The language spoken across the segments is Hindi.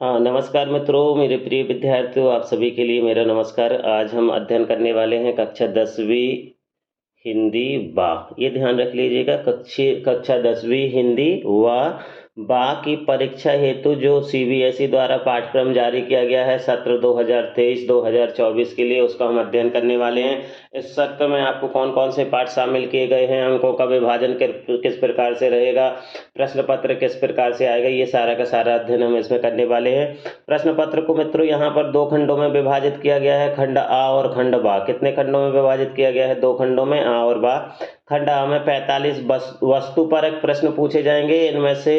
हाँ, नमस्कार मित्रों, मेरे प्रिय विद्यार्थियों, आप सभी के लिए मेरा नमस्कार। आज हम अध्ययन करने वाले हैं कक्षा 10वीं हिंदी बा। ये ध्यान रख लीजिएगा, कक्षा 10वीं हिंदी व बा की परीक्षा हेतु जो सीबीएसई द्वारा पाठ्यक्रम जारी किया गया है सत्र 2023-2024 के लिए, उसका हम अध्ययन करने वाले हैं। इस सत्र में आपको कौन कौन से पाठ शामिल किए गए हैं, अंकों का विभाजन किस प्रकार से रहेगा, प्रश्न पत्र किस प्रकार से आएगा, ये सारा का सारा अध्ययन हम इसमें करने वाले हैं। प्रश्न पत्र को मित्रों यहाँ पर दो खंडों में विभाजित किया गया है, खंड आ और खंड बा। कितने खंडों में विभाजित किया गया है? दो खंडों में, आ और बा। खंड आ में 45 वस्तुपरक प्रश्न पूछे जाएंगे। इनमें से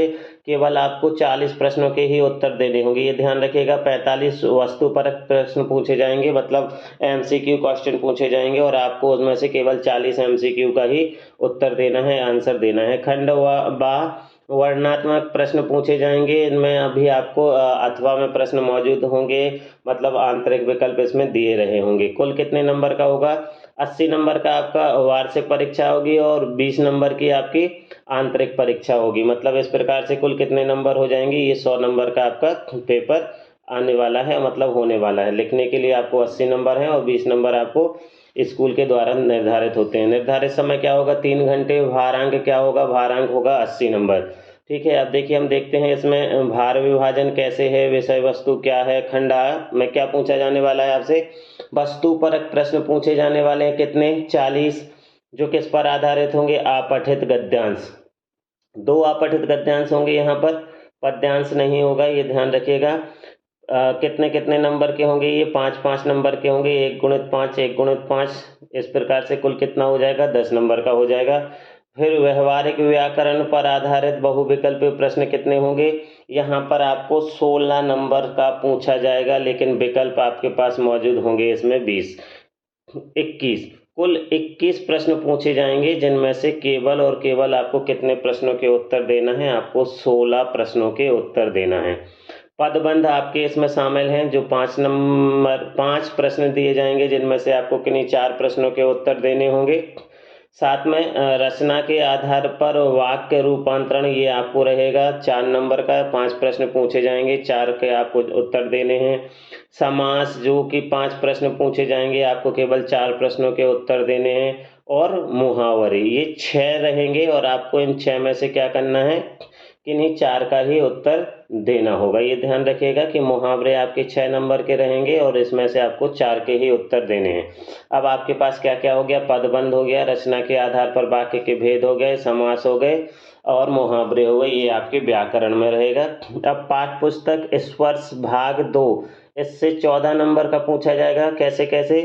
केवल आपको 40 प्रश्नों के ही उत्तर देने होंगे, ये ध्यान रखिएगा। 45 वस्तुपरक प्रश्न पूछे जाएंगे, मतलब एमसीक्यू क्वेश्चन पूछे जाएंगे, और आपको उसमें से केवल 40 एमसीक्यू का ही उत्तर देना है, आंसर देना है। खंड बा वर्णनात्मक प्रश्न पूछे जाएंगे। इनमें अभी आपको अथवा में प्रश्न मौजूद होंगे, मतलब आंतरिक विकल्प इसमें दिए रहे होंगे। कुल कितने नंबर का होगा? 80 नंबर का आपका वार्षिक परीक्षा होगी और 20 नंबर की आपकी आंतरिक परीक्षा होगी। मतलब इस प्रकार से कुल कितने नंबर हो जाएंगे? ये 100 नंबर का आपका पेपर आने वाला है, मतलब होने वाला है। लिखने के लिए आपको 80 नंबर है और 20 नंबर आपको स्कूल के द्वारा निर्धारित होते हैं। निर्धारित समय क्या होगा? 3 घंटे। भारांक क्या होगा? भारांक होगा 80 नंबर। ठीक है, अब देखिए हम देखते हैं इसमें भार विभाजन कैसे है, विषय वस्तु क्या है। खंड आ में क्या पूछा जाने वाला है आपसे? वस्तुपरक प्रश्न पूछे जाने वाले हैं। कितने? 40, जो किस पर आधारित होंगे? अपठित गद्यांश। 2 अपठित गद्यांश होंगे यहाँ पर, पद्यांश नहीं होगा, ये ध्यान रखिएगा। कितने कितने नंबर के होंगे? ये 5-5 नंबर के होंगे। 1 गुणित 5, 1 गुणित 5, इस प्रकार से कुल कितना हो जाएगा? 10 नंबर का हो जाएगा। फिर व्यवहारिक व्याकरण पर आधारित बहुविकल्पीय प्रश्न कितने होंगे? यहाँ पर आपको 16 नंबर का पूछा जाएगा, लेकिन विकल्प आपके पास मौजूद होंगे इसमें 20, 21। कुल 21 प्रश्न पूछे जाएंगे, जिनमें से केवल और केवल आपको कितने प्रश्नों के उत्तर देना है? आपको 16 प्रश्नों के उत्तर देना है। पदबंध आपके इसमें शामिल हैं, जो 5 प्रश्न दिए जाएंगे, जिनमें से आपको किन्हीं 4 प्रश्नों के उत्तर देने होंगे। साथ में रचना के आधार पर वाक्य रूपांतरण, ये आपको रहेगा 4 नंबर का। 5 प्रश्न पूछे जाएंगे, 4 के आपको उत्तर देने हैं। समास, जो कि 5 प्रश्न पूछे जाएंगे, आपको केवल 4 प्रश्नों के उत्तर देने हैं। और मुहावरे, ये 6 रहेंगे, और आपको इन 6 में से क्या करना है? किन्हीं 4 का ही उत्तर देना होगा। ये ध्यान रखिएगा कि मुहावरे आपके 6 नंबर के रहेंगे और इसमें से आपको 4 के ही उत्तर देने हैं। अब आपके पास क्या क्या हो गया? पदबंध हो गया, रचना के आधार पर वाक्य के भेद हो गए, समास हो गए और मुहावरे हो गए। ये आपके व्याकरण में रहेगा। अब पाठ्य पुस्तक स्पर्श भाग 2, इससे 14 नंबर का पूछा जाएगा। कैसे कैसे?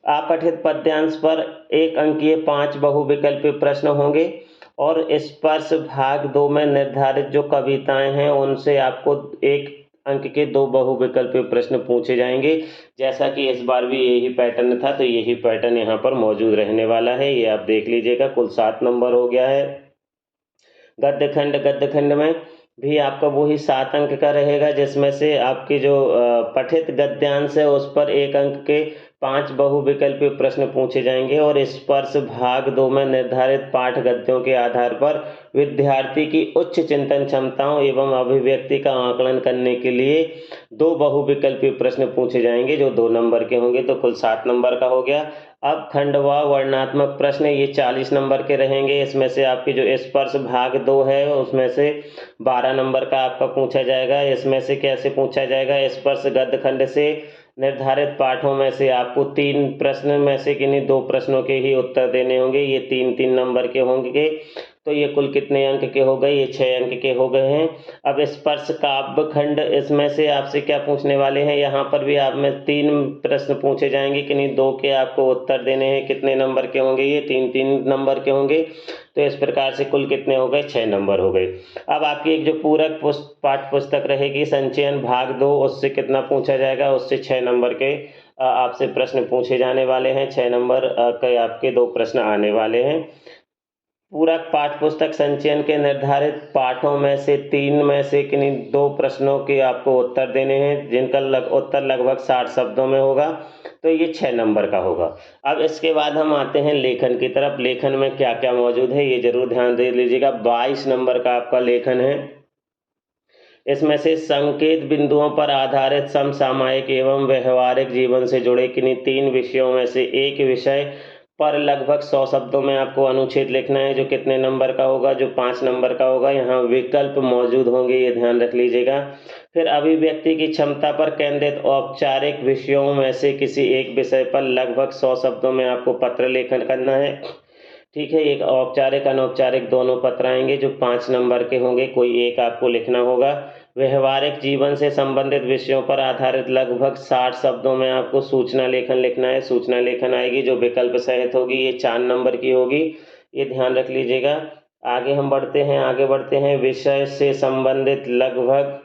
अपठित पद्यांश पर 1 अंकीय 5 बहुविकल्पीय प्रश्न होंगे, और स्पर्श भाग 2 में निर्धारित जो कविताएं हैं, उनसे आपको 1 अंक के 2 बहुविकल्पीय प्रश्न पूछे जाएंगे। जैसा कि इस बार भी यही पैटर्न था, तो यही पैटर्न यहाँ पर मौजूद रहने वाला है, ये आप देख लीजिएगा। कुल 7 नंबर हो गया है। गद्य खंड में भी आपका वही 7 अंक का रहेगा, जिसमें से आपकी जो पठित गद्यांश है, उस पर 1 अंक के 5 बहुविकल्पीय प्रश्न पूछे जाएंगे। और स्पर्श भाग 2 में निर्धारित पाठ गद्यों के आधार पर विद्यार्थी की उच्च चिंतन क्षमताओं एवं अभिव्यक्ति का आकलन करने के लिए 2 बहुविकल्पीय प्रश्न पूछे जाएंगे, जो 2 नंबर के होंगे। तो कुल 7 नंबर का हो गया। अब खंडवा वर्णात्मक प्रश्न, ये 40 नंबर के रहेंगे। इसमें से आपकी जो स्पर्श भाग 2 है, उसमें से 12 नंबर का आपका पूछा जाएगा। इसमें से कैसे पूछा जाएगा? स्पर्श गद्य खंड से निर्धारित पाठों में से आपको 3 प्रश्न में से किन्हीं 2 प्रश्नों के ही उत्तर देने होंगे। ये 3-3 नंबर के होंगे। तो ये कुल कितने अंक के हो गए? ये 6 अंक के हो गए हैं। अब स्पर्श काव्य खंड, इसमें से आपसे क्या पूछने वाले हैं? यहाँ पर भी आप में 3 प्रश्न पूछे जाएंगे, किन्हीं 2 के आपको उत्तर देने हैं। कितने नंबर के होंगे? ये 3-3 नंबर के होंगे। तो इस प्रकार से कुल कितने हो गए? 6 नंबर हो गए। अब आपकी एक जो पूरक पाठ्य पुस्तक रहेगी संचयन भाग 2, उससे कितना पूछा जाएगा? उससे 6 नंबर के आपसे प्रश्न पूछे जाने वाले हैं। 6 नंबर के आपके 2 प्रश्न आने वाले हैं। पूरक पाठ्य पुस्तक संचयन के निर्धारित पाठों में से 3 में से किन्हीं 2 प्रश्नों के आपको उत्तर देने हैं, जिनका उत्तर लगभग 60 शब्दों में होगा। तो ये 6 नंबर का होगा। अब इसके बाद हम आते हैं लेखन की तरफ। लेखन में क्या क्या मौजूद है, ये जरूर ध्यान दे लीजिएगा। 22 नंबर का आपका लेखन है। इसमें से संकेत बिंदुओं पर आधारित समसामयिक एवं व्यवहारिक जीवन से जुड़े किन्हीं 3 विषयों में से एक विषय पर लगभग 100 शब्दों में आपको अनुच्छेद लिखना है, जो कितने नंबर का होगा, जो 5 नंबर का होगा। यहाँ विकल्प मौजूद होंगे, ये ध्यान रख लीजिएगा। फिर अभिव्यक्ति की क्षमता पर केंद्रित औपचारिक विषयों में से किसी एक विषय पर लगभग 100 शब्दों में आपको पत्र लेखन करना है। ठीक है, एक औपचारिक अनौपचारिक दोनों पत्र आएंगे जो 5 नंबर के होंगे, कोई एक आपको लिखना होगा। व्यवहारिक जीवन से संबंधित विषयों पर आधारित लगभग 60 शब्दों में आपको सूचना लेखन लिखना है। सूचना लेखन आएगी जो विकल्प सहित होगी, ये 4 नंबर की होगी, ये ध्यान रख लीजिएगा। आगे हम बढ़ते हैं। विषय से संबंधित लगभग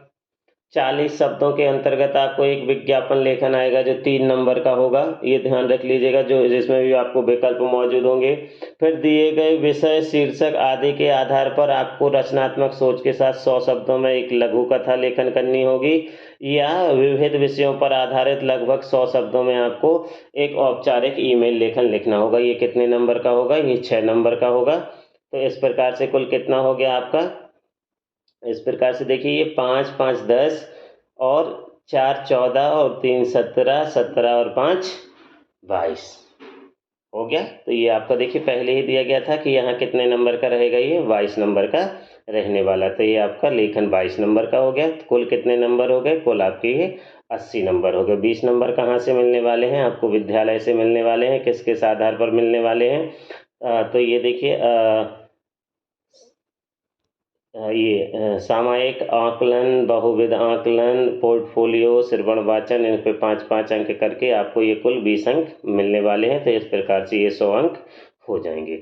40 शब्दों के अंतर्गत आपको एक विज्ञापन लेखन आएगा जो 3 नंबर का होगा, ये ध्यान रख लीजिएगा, जो जिसमें भी आपको विकल्प मौजूद होंगे। फिर दिए गए विषय, शीर्षक आदि के आधार पर आपको रचनात्मक सोच के साथ 100 शब्दों में एक लघु कथा लेखन करनी होगी, या विविध विषयों पर आधारित लगभग 100 शब्दों में आपको एक औपचारिक ईमेल लेखन लिखना होगा। ये कितने नंबर का होगा, ये 6 नंबर का होगा। तो इस प्रकार से कुल कितना हो गया आपका, इस प्रकार से देखिए, ये 5 5 10 और 4 14 और 3 17, 17 और 5 22 हो गया। तो ये आपका देखिए पहले ही दिया गया था कि यहाँ कितने नंबर का रहेगा, ये 22 नंबर का रहने वाला। तो ये आपका लेखन 22 नंबर का हो गया। तो कुल कितने नंबर हो गए, कुल आपके ये 80 नंबर हो गए। 20 नंबर कहाँ से मिलने वाले हैं आपको, विद्यालय से मिलने वाले हैं। किस किस आधार पर मिलने वाले हैं, तो ये देखिए, ये सामयिक आकलन, बहुविध आकलन, पोर्टफोलियो, श्रवण वाचन, इन पे 5-5 अंक करके आपको ये कुल 20 अंक मिलने वाले हैं। तो इस प्रकार से ये 100 अंक हो जाएंगे।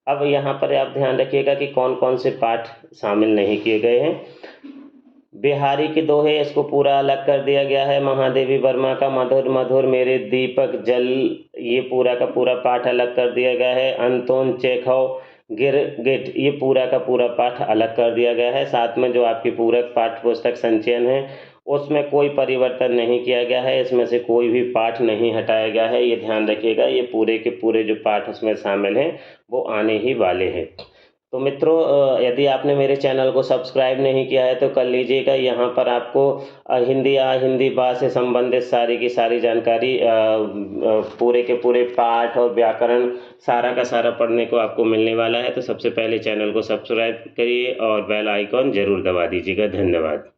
अब यहाँ पर आप ध्यान रखिएगा कि कौन कौन से पाठ शामिल नहीं किए गए हैं। बिहारी के दोहे, इसको पूरा अलग कर दिया गया है। महादेवी वर्मा का मधुर मधुर मेरे दीपक जल, ये पूरा का पूरा पाठ अलग कर दिया गया है। अंतोन चेखव गिरगिट, ये पूरा का पूरा पाठ अलग कर दिया गया है। साथ में जो आपकी पूरक पाठ्य पुस्तक संचयन है उसमें कोई परिवर्तन नहीं किया गया है, इसमें से कोई भी पाठ नहीं हटाया गया है, ये ध्यान रखिएगा। ये पूरे के पूरे जो पाठ उसमें शामिल हैं वो आने ही वाले हैं। तो मित्रों, यदि आपने मेरे चैनल को सब्सक्राइब नहीं किया है तो कर लीजिएगा। यहाँ पर आपको हिंदी भाषा से संबंधित सारी की सारी जानकारी, पूरे के पूरे पाठ और व्याकरण सारा का सारा पढ़ने को आपको मिलने वाला है। तो सबसे पहले चैनल को सब्सक्राइब करिए और बेल आइकॉन जरूर दबा दीजिएगा। धन्यवाद।